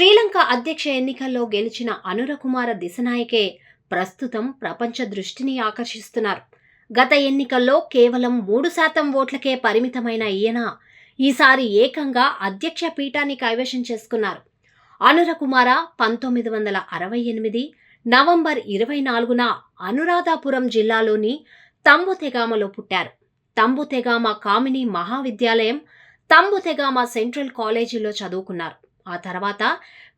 శ్రీలంక అధ్యక్ష ఎన్నికల్లో గెలిచిన అనురకుమార దిశనాయకే ప్రస్తుతం ప్రపంచ దృష్టిని ఆకర్షిస్తున్నారు. గత ఎన్నికల్లో కేవలం 3% ఓట్లకే పరిమితమైన ఈయన ఈసారి ఏకంగా అధ్యక్ష పీఠాన్ని కైవశం చేసుకున్నారు. అనురకుమార 1968 నవంబర్ 24న అనురాధాపురం జిల్లాలోని తంబుతెగామలో పుట్టారు. తంబుతెగామ కామిని మహావిద్యాలయం, తంబుతెగామ సెంట్రల్ కాలేజీలో చదువుకున్నారు. ఆ తర్వాత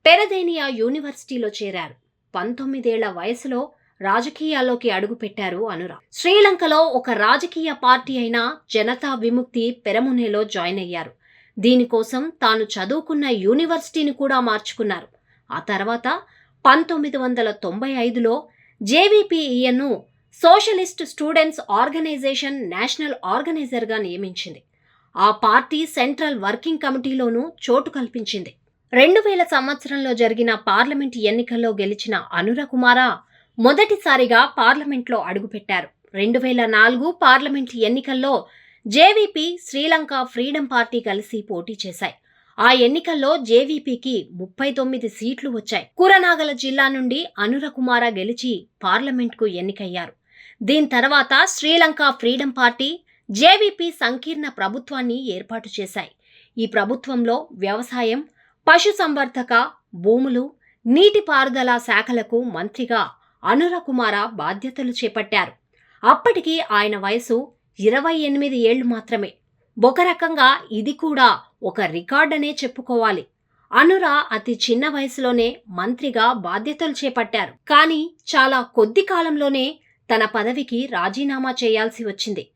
పెరదేనియా యూనివర్సిటీలో చేరారు. 19 ఏళ్ల వయసులో రాజకీయాల్లోకి అడుగుపెట్టారు అనురా. శ్రీలంకలో ఒక రాజకీయ పార్టీ అయిన జనతా విముక్తి పెరమునేలో జాయిన్ అయ్యారు. దీనికోసం తాను చదువుకున్న యూనివర్సిటీని కూడా మార్చుకున్నారు. ఆ తర్వాత 1995లో జేవీపీఈను సోషలిస్ట్ స్టూడెంట్స్ ఆర్గనైజేషన్ నేషనల్ ఆర్గనైజర్గా నియమించింది. ఆ పార్టీ సెంట్రల్ వర్కింగ్ కమిటీలోనూ చోటు కల్పించింది. 2000 సంవత్సరంలో జరిగిన పార్లమెంట్ ఎన్నికల్లో గెలిచిన అనురకుమార మొదటిసారిగా పార్లమెంట్లో అడుగుపెట్టారు. 2004 పార్లమెంట్ ఎన్నికల్లో జేవీపీ, శ్రీలంక ఫ్రీడమ్ పార్టీ కలిసి పోటీ చేశాయి. ఆ ఎన్నికల్లో జేవీపీకి 39 సీట్లు వచ్చాయి. కురనాగల జిల్లా నుండి అనురకుమార గెలిచి పార్లమెంట్కు ఎన్నికయ్యారు. దీని తర్వాత శ్రీలంక ఫ్రీడమ్ పార్టీ, జేవీపీ సంకీర్ణ ప్రభుత్వాన్ని ఏర్పాటు చేశాయి. ఈ ప్రభుత్వంలో వ్యవసాయం, పశుసంవర్ధక, భూములు, నీటిపారుదల శాఖలకు మంత్రిగా అనురకుమార బాధ్యతలు చేపట్టారు. అప్పటికి ఆయన వయసు 28 ఏళ్లు మాత్రమే. ఒక రకంగా ఇది కూడా ఒక రికార్డనే చెప్పుకోవాలి. అనురా అతి చిన్న వయసులోనే మంత్రిగా బాధ్యతలు చేపట్టారు. కానీ చాలా కొద్ది కాలంలోనే తన పదవికి రాజీనామా చేయాల్సి వచ్చింది.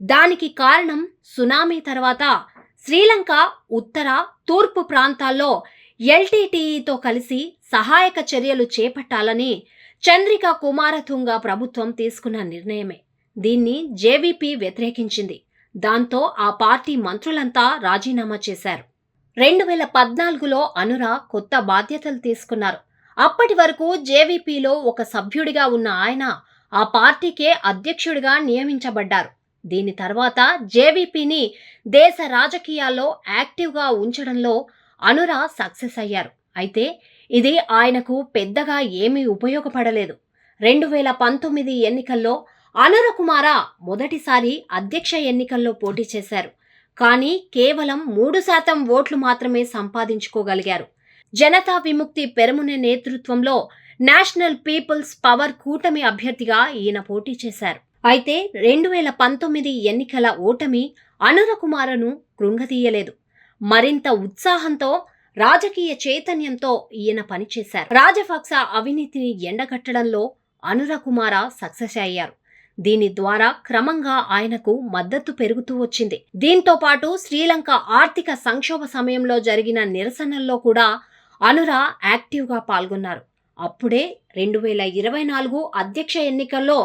దానికి కారణం సునామీ తర్వాత శ్రీలంక ఉత్తర, తూర్పు ప్రాంతాల్లో ఎల్టీటీఈతో కలిసి సహాయక చర్యలు చేపట్టాలని చంద్రిక కుమారతుంగ ప్రభుత్వం తీసుకున్న నిర్ణయమే. దీన్ని జేవీపీ వ్యతిరేకించింది. దాంతో ఆ పార్టీ మంత్రులంతా రాజీనామా చేశారు. 2014లో అనురా కొత్త బాధ్యతలు తీసుకున్నారు. అప్పటి వరకు జేవీపీలో ఒక సభ్యుడిగా ఉన్న ఆయన ఆ పార్టీకే అధ్యక్షుడిగా నియమించబడ్డారు. దీని తర్వాత జేవీపీని దేశ రాజకీయాల్లో యాక్టివ్గా ఉంచడంలో అనురా సక్సెస్ అయ్యారు. అయితే ఇది ఆయనకు పెద్దగా ఏమీ ఉపయోగపడలేదు. 2019 ఎన్నికల్లో అనురకుమార మొదటిసారి అధ్యక్ష ఎన్నికల్లో పోటీ చేశారు. కానీ కేవలం 3% ఓట్లు మాత్రమే సంపాదించుకోగలిగారు. జనతా విముక్తి పెరమునే నేతృత్వంలో నేషనల్ పీపుల్స్ పవర్ కూటమి అభ్యర్థిగా ఈయన పోటీ చేశారు. అయితే 2019 ఎన్నికల ఓటమి అనురకుమారను కృంగదీయలేదు. మరింత ఉత్సాహంతో, రాజకీయ చైతన్యంతో ఈయన పనిచేశారు. రాజపక్స అవినీతిని ఎండగట్టడంలో అనురకుమార సక్సెస్ అయ్యారు. దీని ద్వారా క్రమంగా ఆయనకు మద్దతు పెరుగుతూ వచ్చింది. దీంతో పాటు శ్రీలంక ఆర్థిక సంక్షోభ సమయంలో జరిగిన నిరసనల్లో కూడా అనురా యాక్టివ్గా పాల్గొన్నారు. అప్పుడే 2024 అధ్యక్ష ఎన్నికల్లో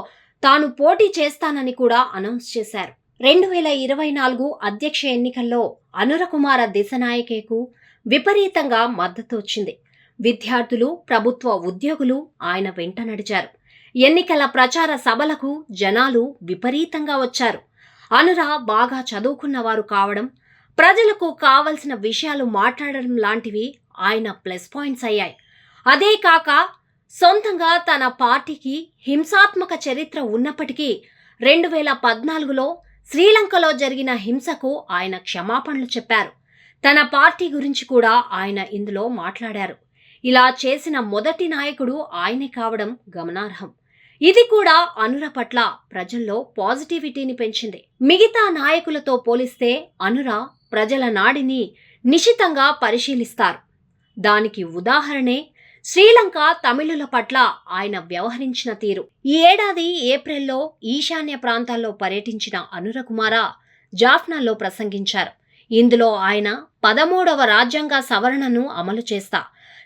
తాను పోటీ చేస్తానని కూడా అనౌన్స్ చేశారు. 2024 అధ్యక్ష ఎన్నికల్లో అనురకుమార దిశనాయకేకు విపరీతంగా మద్దతు వచ్చింది. విద్యార్థులు, ప్రభుత్వ ఉద్యోగులు ఆయన వెంట నడిచారు. ఎన్నికల ప్రచార సభలకు జనాలు విపరీతంగా వచ్చారు. అనురా బాగా చదువుకున్నవారు కావడం, ప్రజలకు కావలసిన విషయాలు మాట్లాడడం లాంటివి ఆయన ప్లస్ పాయింట్స్ అయ్యాయి. అదే కాక సొంతంగా తన పార్టీకి హింసాత్మక చరిత్ర ఉన్నప్పటికీ 2014లో శ్రీలంకలో జరిగిన హింసకు ఆయన క్షమాపణలు చెప్పారు. తన పార్టీ గురించి కూడా ఆయన ఇందులో మాట్లాడారు. ఇలా చేసిన మొదటి నాయకుడు ఆయనే కావడం గమనార్హం. ఇది కూడా అనుర పట్ల ప్రజల్లో పాజిటివిటీని పెంచింది. మిగతా నాయకులతో పోలిస్తే అనుర ప్రజల నాడిని నిశితంగా పరిశీలిస్తారు. దానికి ఉదాహరణే శ్రీలంక తమిళుల పట్ల ఆయన వ్యవహరించిన తీరు. ఈ ఏడాది ఏప్రిల్లో ఈశాన్య ప్రాంతాల్లో పర్యటించిన అనురకుమార జాఫ్నాలో ప్రసంగించారు. ఇందులో ఆయన 13వ రాజ్యాంగ సవరణను అమలు చేస్తా,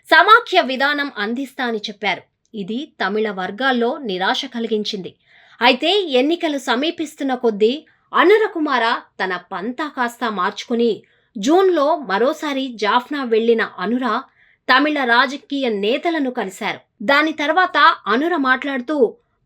సమాఖ్య విధానం అందిస్తా అని చెప్పారు. ఇది తమిళ వర్గాల్లో నిరాశ కలిగించింది. అయితే ఎన్నికలు సమీపిస్తున్న కొద్దీ అనురకుమార తన పంతా కాస్త మార్చుకుని జూన్లో మరోసారి జాఫ్నా వెళ్లిన అనుర తమిళ రాజకీయ నేతలను కలిశారు. దాని తర్వాత అనుర మాట్లాడుతూ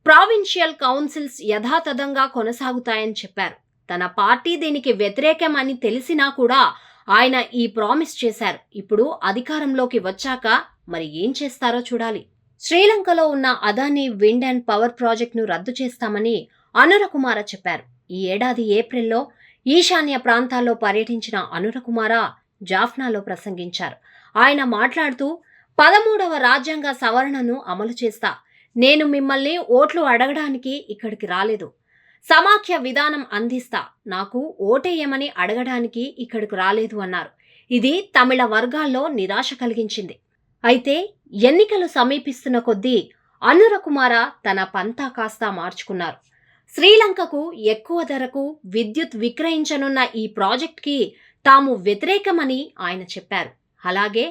ప్రావిన్షియల్ కౌన్సిల్స్ యథాతథంగా కొనసాగుతాయని చెప్పారు. తన పార్టీ దీనికి వ్యతిరేకం అని తెలిసినా కూడా ఆయన ఈ ప్రామిస్ చేశారు. ఇప్పుడు అధికారంలోకి వచ్చాక మరి ఏం చేస్తారో చూడాలి. శ్రీలంకలో ఉన్న అదానీ విండ్ అండ్ పవర్ ప్రాజెక్టును రద్దు చేస్తామని అనురకుమార చెప్పారు. ఈ ఏడాది ఏప్రిల్లో ఈశాన్య ప్రాంతాల్లో పర్యటించిన అనురకుమార జాఫ్నాలో ప్రసంగించారు. ఆయన మాట్లాడుతూ 13వ రాజ్యాంగ సవరణను అమలు చేస్తా. నేను మిమ్మల్ని ఓట్లు అడగడానికి ఇక్కడికి రాలేదు. సమాఖ్య విధానం అందిస్తా. నాకు ఓటేయమని అడగడానికి ఇక్కడికి రాలేదు అన్నారు. ఇది తమిళ వర్గాల్లో నిరాశ కలిగించింది. అయితే ఎన్నికలు సమీపిస్తున్న కొద్దీ అనురకుమార తన పంతా కాస్త మార్చుకున్నారు. శ్రీలంకకు ఎక్కువ ధరకు విద్యుత్ విక్రయించనున్న ఈ ప్రాజెక్ట్కి తాము వ్యతిరేకమని ఆయన చెప్పారు. అలాగే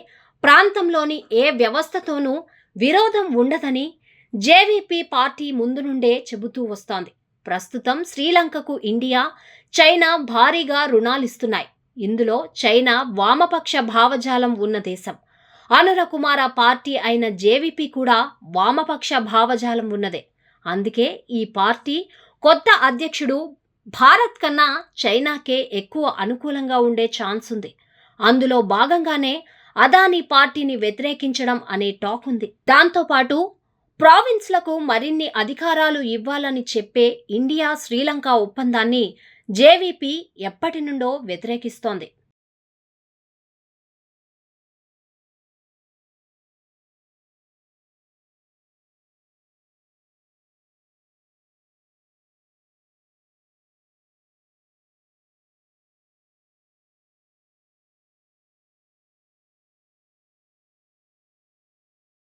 ప్రాంతంలోని ఏ వ్యవస్థతోనూ విరోధం ఉండదని జేవీపీ పార్టీ ముందు నుండే చెబుతూ వస్తోంది. ప్రస్తుతం శ్రీలంకకు ఇండియా, చైనా భారీగా రుణాలిస్తున్నాయి. ఇందులో చైనా వామపక్ష భావజాలం ఉన్న దేశం. అనురకుమార పార్టీ అయిన జేవీపీ కూడా వామపక్ష భావజాలం ఉన్నదే. అందుకే ఈ పార్టీ కొత్త అధ్యక్షుడు భారత్ కన్నా చైనాకే ఎక్కువ అనుకూలంగా ఉండే ఛాన్స్ ఉంది. అందులో భాగంగానే అదానీ పార్టీని వ్యతిరేకించడం అనే టాక్ ఉంది. దాంతోపాటు ప్రావిన్స్లకు మరిన్ని అధికారాలు ఇవ్వాలని చెప్పే ఇండియా శ్రీలంక ఒప్పందాన్ని జేవీపీ ఎప్పటి నుండో వ్యతిరేకిస్తోంది.